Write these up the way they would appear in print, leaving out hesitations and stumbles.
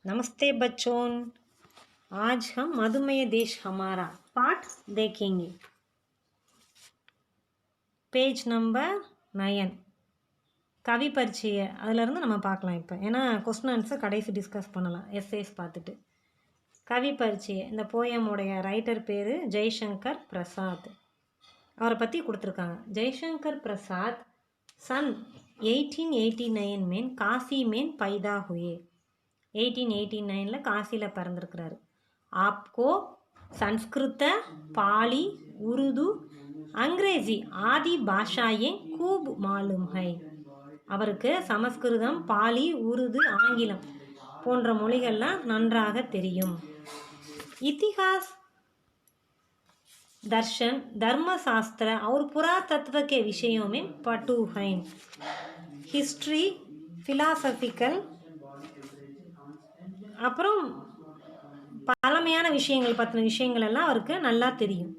नमस्ते बच्चों। आज हम मधुमेह देश हमारा पाठ देखेंगे। पेज नंबर 9 கவி பரிச்சய அதிலிருந்து நம்ம பார்க்கலாம். இப்போ ஏன்னா கொஸ்டின் ஆன்சர் கடைசி டிஸ்கஸ் பண்ணலாம் எஸ்ஏஸ் பார்த்துட்டு. கவி பரிச்சய இந்த போயமுடைய ரைட்டர் பேர் ஜெய்சங்கர் பிரசாத். அவரை பற்றி கொடுத்துருக்காங்க. ஜெய்சங்கர் பிரசாத் सन 1889 में काशी में पैदा हुए. 1889 காசியில் பிறந்திருக்கிறாரு. आपको संस्कृत पाली उर्दू अंग्रेजी आदि भाषाएं खूब मालूम है. அவருக்கு சமஸ்கிருதம் பாலி உருது ஆங்கிலம் போன்ற மொழிகள்லாம் நன்றாக தெரியும். இतिहास दर्शन धर्मशास्त्र और पुरातत्व के विषयों में पटु हैं. हिस्ट्री फिलासபிக்கல் அப்புறம் பழமையான விஷயங்கள் பற்றின விஷயங்கள் எல்லாம் அவருக்கு நல்லா தெரியும்.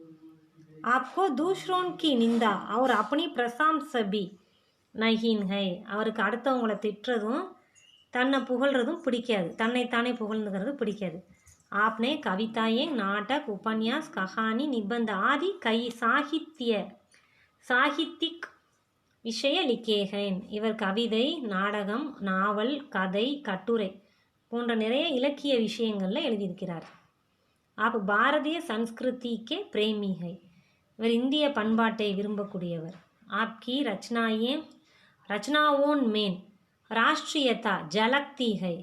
आपको दूसरों की निंदा और अपनी प्रशंसा भी नहीं है. அவருக்கு அடுத்தவங்களை திட்டுறதும் தன்னை புகழ்றதும் பிடிக்காது. தன்னைத்தானே புகழ்ந்துக்கிறது பிடிக்காது. आपने कविताएं नाटक उपन्यास कहानी निबंध आदि कई साहित्यिक विषय लिखे हैं. இவர் கவிதை நாடகம் நாவல் கதை கட்டுரை போன்ற நிறைய இலக்கிய விஷயங்களில் எழுதியிருக்கிறார். आप பாரதிய சன்ஸ்கிருதிக்கே பிரேமி है. இவர் இந்திய பண்பாட்டை விரும்பக்கூடியவர். आपकी रचनाओं में राष्ट्रीयता झलकती है.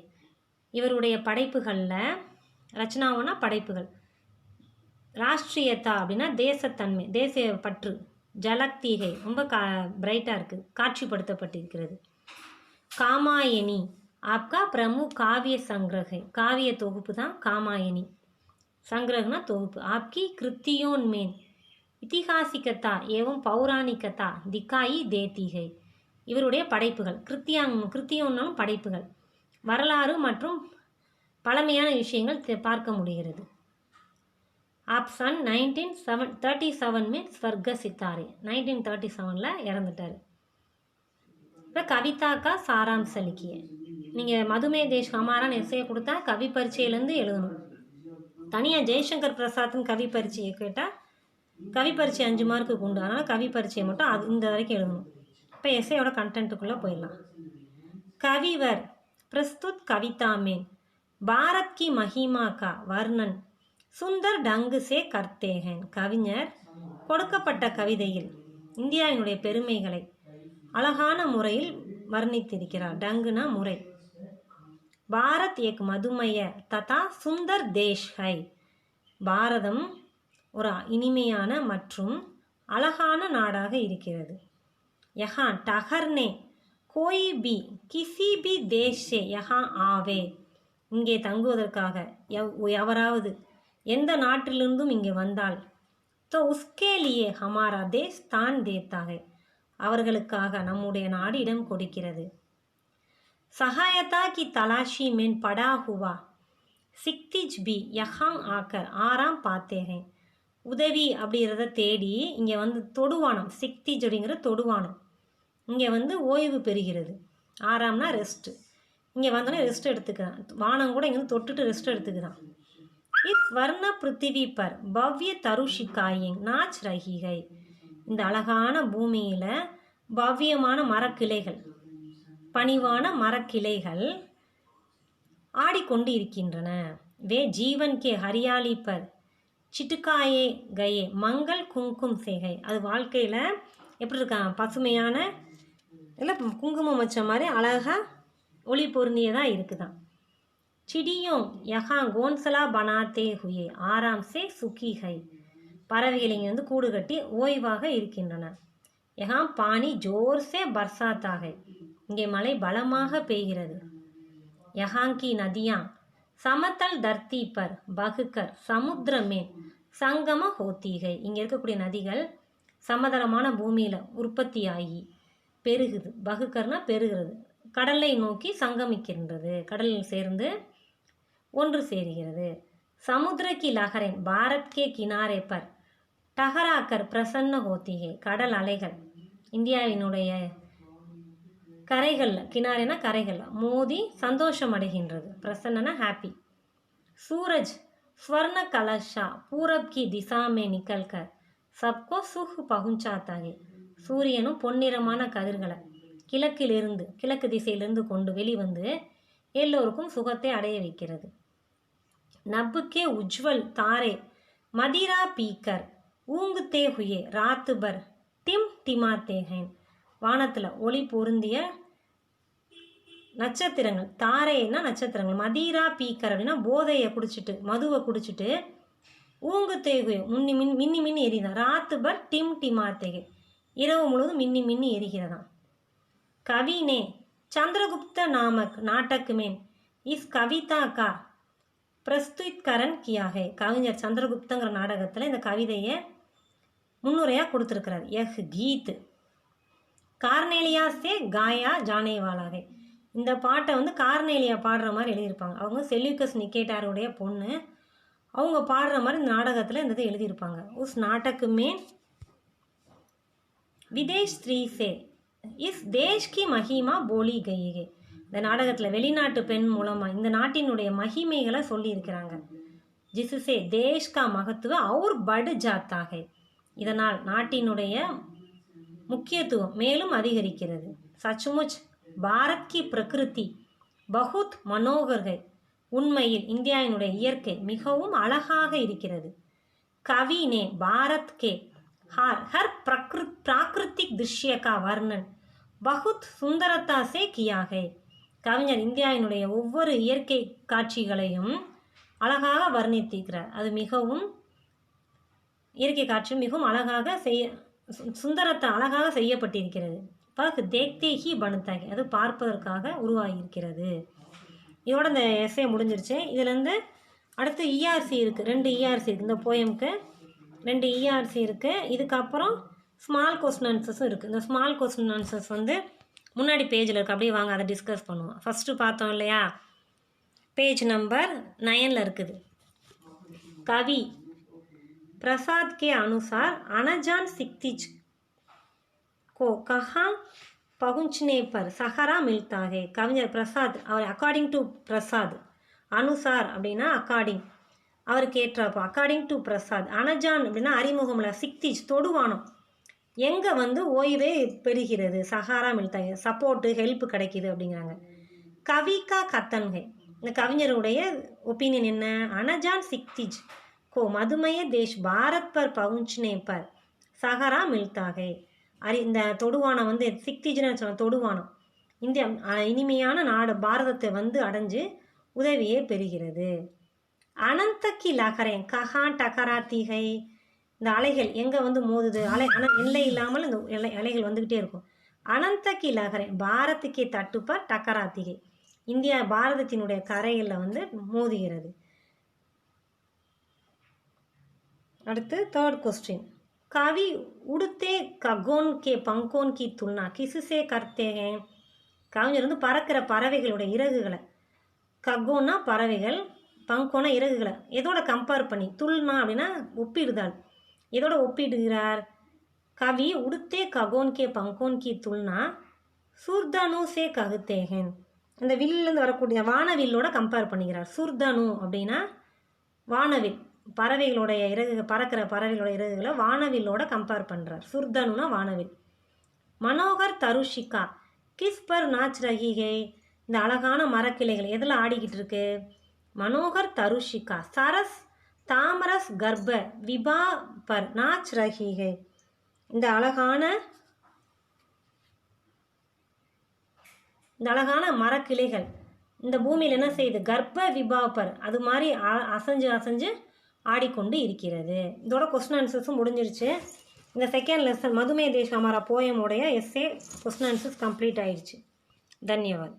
இவருடைய படைப்புகளில் ரச்சனாவோனா படைப்புகள், ராஷ்ட்ரியதா அப்படின்னா தேசத்தன்மை தேசிய பற்று, ஜலக்தீகை ரொம்ப பிரைட்டாக இருக்குது, காட்சிப்படுத்தப்பட்டிருக்கிறது. காமாயணி ஆப்கா பிரமுख காவிய சங்கிரகை. காவிய தொகுப்பு தான் காமாயணி. சங்கிரகனா தொகுப்பு. ஆப்கி கிருத்தியோன் மேன் இतिहासिकता एवं पौराणिकता दिखाई देती है. இவருடைய படைப்புகள் கிருத்தியோன்னாலும் படைப்புகள், வரலாறு மற்றும் பழமையான விஷயங்கள் பார்க்க முடிகிறது. ஆப்ஷன் 1937 में स्वर्ग सितारे 1937 இறந்துட்டார். இப்போ கவிதா கா சாராம்ச லிக்கிய. நீங்கள் மதுமே தேஷ் ஹமாரான்னு எஸ்ஏ கொடுத்தா கவி பரீட்சையிலேருந்து எழுதணும். தனியாக ஜெய்சங்கர் பிரசாத்னு கவி பரீட்சையை கேட்டால் கவி பரீட்சை 5 மார்க்குக்கு உண்டு. அதனால் கவி பரீட்சையை மட்டும் அது இந்த வரைக்கும் எழுதணும். இப்போ எஸ்ஏயோட கண்டென்ட்டுக்குள்ளே போயிடலாம். கவிவர் प्रस्तुत कविता में भारत की महिमा का वर्णन सुंदर ढंग से करते हैं. கவிஞர் கொடுக்கப்பட்ட கவிதையில் இந்தியாவினுடைய பெருமைகளை அழகான முறையில் வர்ணித்திருக்கிறார். டங்குனா முறை. பாரத் ஏக் மதுமய ததா சுந்தர் தேஷ் ஹை. பாரதம் ஒரு இனிமையான மற்றும் அழகான நாடாக இருக்கிறது. யஹா டஹர்னே கோய் பி கிசி பி தேஷ் சே யஹா ஆவே. இங்கே தங்குவதற்காக எவராவது எந்த நாட்டிலிருந்தும் இங்கே வந்தால் தோ உஸ்கே லியே ஹமாரா தேஷ் தான் தேத்தா ஹை. அவர்களுக்காக நம்முடைய நாடு இடம் கொடுக்கிறது. சகாயதா கி தலாஷி மேன் படா ஹுவா சிக்திஜ் பி யஹாங் ஆக்கர் ஆராம் பாத்தே ஹை. உதவி அப்படிங்கிறத தேடி இங்கே வந்து தொடுவானம், சிக்திஜ் அப்படிங்கிற தொடுவானம் இங்கே வந்து ஓய்வு பெறுகிறது. ஆறாம்னா ரெஸ்ட்டு. இங்கே வந்தோடனே ரெஸ்ட் எடுத்துக்கிறான். வானம் கூட இங்கே வந்து தொட்டுட்டு ரெஸ்ட் எடுத்துக்கிறான். இஸ் வர்ண பிருத்திவி பர் பவ்ய தருஷிகாயிங் நாச் ரஹிகை. இந்த அழகான பூமியில் பவ்யமான மரக்கிளைகள், பணிவான மரக்கிளைகள் ஆடிக்கொண்டு இருக்கின்றன. வே ஜீவன் கே ஹரியாலி பர் சிட்டுக்காயே கயே மங்கள் குங்கும் சேகை. அது வாழ்க்கையில் எப்படி இருக்காங்க, பசுமையான இல்லை குங்குமம் வச்ச மாதிரி அழகாக ஒளி பொருந்தியதாக இருக்குதான். சிடியும் யஹா கோன்சலா பனாத்தே ஹுயே ஆராம் சே சுக்கி ஹை. பறவைகள் இங்கே வந்து கூடு கட்டி ஓய்வாக இருக்கின்றன. யஹா பானி ஜோர் சே பர்சாத்தாக. இங்கே மழை பலமாக பெய்கிறது. யஹாங்கி நதியா சமத்தல் தர்த்தி பர் பகுக்கர் சமுத்திரமே சங்கம ஹோத்திகை. இங்கே இருக்கக்கூடிய நதிகள் சமதளமான பூமியில் உற்பத்தியாகி பெருகுது. பகுக்கர்னா பெருகிறது. கடலை நோக்கி சங்கமிக்கின்றது, கடலில் சேர்ந்து ஒன்று சேருகிறது. சமுத்திர கி லஹரேன் பாரத் கே கினாரே பர் டஹராக்கர் பிரசன்ன ஹோத்திகை. கடல் அலைகள் இந்தியாவினுடைய கரைகளில், கினாரேனா கரைகளில் மோதி சந்தோஷம் அடைகின்றது. பிரசன்னா ஹாப்பி. सूरज स्वर्ण कलशा पूरब की दिशा में निकलकर सबको सुख पहुंचाता है. சூரியனும் பொன்னிறமான கதிர்களை கிழக்கு திசையிலிருந்து கொண்டு வெளிவந்து எல்லோருக்கும் சுகத்தை அடைய வைக்கிறது. நப்புக்கே உஜ்வல் தாரே மதிரா பீக்கர் ஊங்குத்தே ஹுயே ராத்து பர் டிம் டிமாத்தே ஹேன். வானத்தில் ஒளி பொருந்திய நட்சத்திரங்கள், தாரைன்னா நட்சத்திரங்கள், மதீரா பீக்கர் அப்படின்னா போதையை குடிச்சிட்டு, மதுவை குடிச்சிட்டு, ஊங்கு தேகுய மின்னி மின்னி எரிதான். ராத்து பர் டிம் டிமாத்தேகே, இரவு முழுவதும் மின்னி மின்னி எரிகிறதாம். கவினே சந்திரகுப்த நாமக் நாட்டக் மேன் இஸ் கவிதா கா பிரஸ்துத்கரன் கியாகே. கவிஞர் சந்திரகுப்தங்கிற நாடகத்தில் இந்த கவிதையை முன்னுரையாக கொடுத்துருக்கிறார். யஹ் கீத் கார்னேலியா சே காயா ஜானேவாலாகே. இந்த பாட்டை வந்து கார்னேலியா பாடுற மாதிரி எழுதியிருப்பாங்க. அவங்க செல்யூக்கஸ் நிக்கேட்டாருடைய பொண்ணு. அவங்க பாடுற மாதிரி இந்த நாடகத்தில் இந்த இதை எழுதியிருப்பாங்க. உஸ் நாட்டக்கு மேன் விதேஷ் ஸ்ரீ சே இஸ் தேஷ் கி மஹிமா போலி கயிகே. இந்த நாடகத்தில் வெளிநாட்டு பெண் மூலமாக இந்த நாட்டினுடைய மகிமைகளை சொல்லியிருக்கிறாங்க. ஜிசுசே தேஷ் கா மகத்துவ அவுர் படு ஜாத்தாக. இதனால் நாட்டினுடைய முக்கியத்துவம் மேலும் அதிகரிக்கிறது. சச்சுமுச் பாரத் கி பிரகிருதி பகுத் மனோகர்கள். உண்மையில் இந்தியாவினுடைய இயற்கை மிகவும் அழகாக இருக்கிறது. கவினே பாரத் கே ஹர் பிராகிருத்திக் திருஷ்ய கா வர்ணன் பகுத் சுந்தரத்தா சே கியாகே. கவிஞர் இந்தியாவினுடைய ஒவ்வொரு இயற்கை காட்சிகளையும் அழகாக வர்ணித்திருக்கிறார். அது மிகவும் இயற்கை காட்சி மிகவும் அழகாக சுந்தரத்தை அழகாக செய்யப்பட்டிருக்கிறது. பக் தேக்தே ஹி பனுத்தாகி, அது பார்ப்பதற்காக உருவாகியிருக்கிறது. இதோட இந்த எஸ்ஏ முடிஞ்சிருச்சு. இதுலேருந்து அடுத்து இஆர்சி இருக்குது, 2 இஆர்சி இருக்குது. இந்த போயமுக்கு 2 இஆர்சி இருக்குது. இதுக்கப்புறம் ஸ்மால் கொஸ்டின் ஆன்சர்ஸும் இருக்குது. இந்த ஸ்மால் கொஸ்டின் ஆன்சர்ஸ் வந்து முன்னாடி பேஜில் இருக்குது. அப்படியே வாங்க அதை டிஸ்கஸ் பண்ணுவோம். ஃபஸ்ட்டு பார்த்தோம் இல்லையா, பேஜ் நம்பர் 9 இருக்குது. கவி பிரசாத் के अनुसार अनजान सिक्तिज को कहाँ पहुँचने पर सहारा मिलता है. கவிஞர் பிரசாத் அவர் அக்கார்டிங் டு பிரசாத், அனுசார் அப்படின்னா அக்கார்டிங், அவருக்கு ஏற்றப்போ அக்கார்டிங் டு பிரசாத். அனஜான் அப்படின்னா அறிமுகமில்ல, சிக்திஜ் தொடுவானம், எங்கே வந்து ஓய்வே பெறுகிறது, சஹாரா மில்தாய் சப்போர்ட்டு ஹெல்ப் கிடைக்கிது அப்படிங்கிறாங்க. கவிகா கத்தன்கை, இந்த கவிஞருடைய ஒப்பீனியன் என்ன, அனஜான் சிக்திஜ் को मधुमेह देश भारत पर पहुँचने पर सहारा मिलता है. இந்த தொடுவானம் வந்து சிக்திஜ்னு சொன்ன தொடுவானம் இந்தியா இனிமையான நாடு பாரதத்தை வந்து அடைஞ்சு உதவியே பெறுகிறது. அனந்தக்கி லகரே கஹா டகராத்திகை, இந்த அலைகள் எங்கே வந்து மோதுது, எல்லை இல்லாமல் இந்த அலைகள் வந்துக்கிட்டே இருக்கும். அனந்தக்கி லகரே பாரத்துக்கே தட்டுப்பர் டகராத்திகை, இந்தியா பாரதத்தினுடைய கரைகளில் வந்து மோதுகிறது. அடுத்து 3rd क्वेश्चन, कवि उड़ते खगोन के पंखों की तुलना किससे करते हैं. கவிஞர் வந்து பறக்கிற பறவைகளுடைய இறகுகளை, ககோன்னா பறவைகள், பங்கோனா இறகுகளை எதோட கம்பேர் பண்ணி, துல்னா அப்படின்னா ஒப்பிடுதால், எதோட ஒப்பிடுகிறார். கவி உடுத்தே ககோன் கே பங்கோன் கி துல்னா சுர்தனு சே ககுத்தேகன், இந்த வில்லிருந்து வரக்கூடிய வானவில்லோட கம்பேர் பண்ணுகிறார். சுர்தனு அப்படின்னா வானவில், பறவைகளுடைய பறக்கிற பறவைகளோட இறகுகளை வானவில்லோட கம்பேர் பண்ணுறார். சுர்தனுனா வானவில். மனோகர் தருஷிகா கிஸ் பர் நாச் ரஹிகே, இந்த அழகான மரக்கிளைகள் எதில் ஆடிக்கிட்டு இருக்கு. மனோகர் தருஷிகா சரஸ் தாமரஸ் கர்ப்ப விபா பர் நாச் ரஹிகே, இந்த அழகான மரக்கிளைகள் இந்த பூமியில் என்ன செய்யுது, கர்ப்ப விபாபர் அது மாதிரி அசைஞ்சு ஆடிக்கொண்டு இருக்கிறது. இதோட கொஸ்டின் ஆன்சர்ஸும் முடிஞ்சிருச்சு. இந்த செகண்ட் லெசன் மதுமே தேஷ் ஹமாரா போயமுடைய எஸ்ஏ கொஸ்டின் ஆன்சர்ஸ் கம்ப்ளீட் ஆயிடுச்சு. தன்யவாத்.